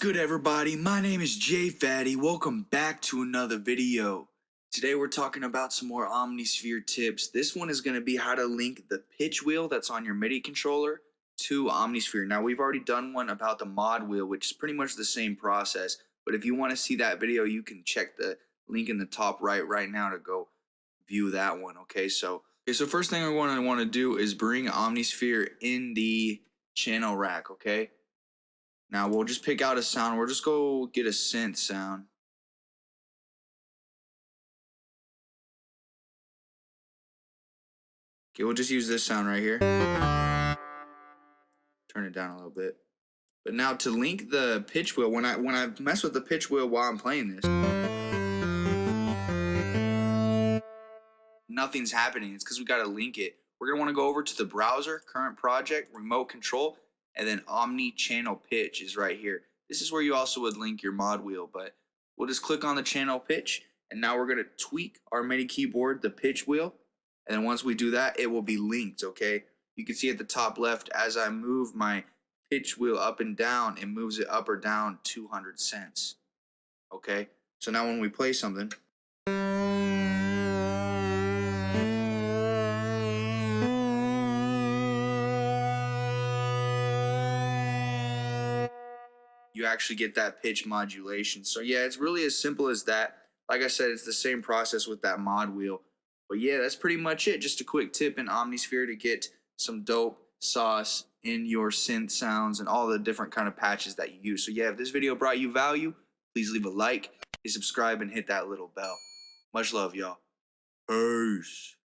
good, everybody? My name is Phatty. Welcome back to another video. Today we're talking about some more Omnisphere tips. This one is going to be how to link the pitch wheel that's on your MIDI controller to Omnisphere. Now, we've already done one about the mod wheel, which is pretty much the same process. But if you want to see that video, you can check the link in the top right now to go view that one. Okay, so first thing I want to do is bring Omnisphere in the channel rack. Okay. Now we'll just pick out a sound. We'll just go get a synth sound. Okay, we'll just use this sound right here. Turn it down a little bit. But now to link the pitch wheel, when I mess with the pitch wheel while I'm playing this, nothing's happening. It's because we gotta link it. We're gonna want to go over to the browser, current project, remote control, and then Omni channel pitch is right here. This is where you also would link your mod wheel, but we'll just click on the channel pitch, and now we're gonna tweak our MIDI keyboard, the pitch wheel, and then once we do that, it will be linked. Okay, you can see at the top left, as I move my pitch wheel up and down, it moves it up or down 200 cents. Okay, so now when we play something, you actually get that pitch modulation. So yeah, it's really as simple as that. Like I said, it's the same process with that mod wheel. But yeah, that's pretty much it. Just a quick tip in Omnisphere to get some dope sauce in your synth sounds and all the different kind of patches that you use. So yeah, if this video brought you value, please leave a like, subscribe, and hit that little bell. Much love, y'all. Peace.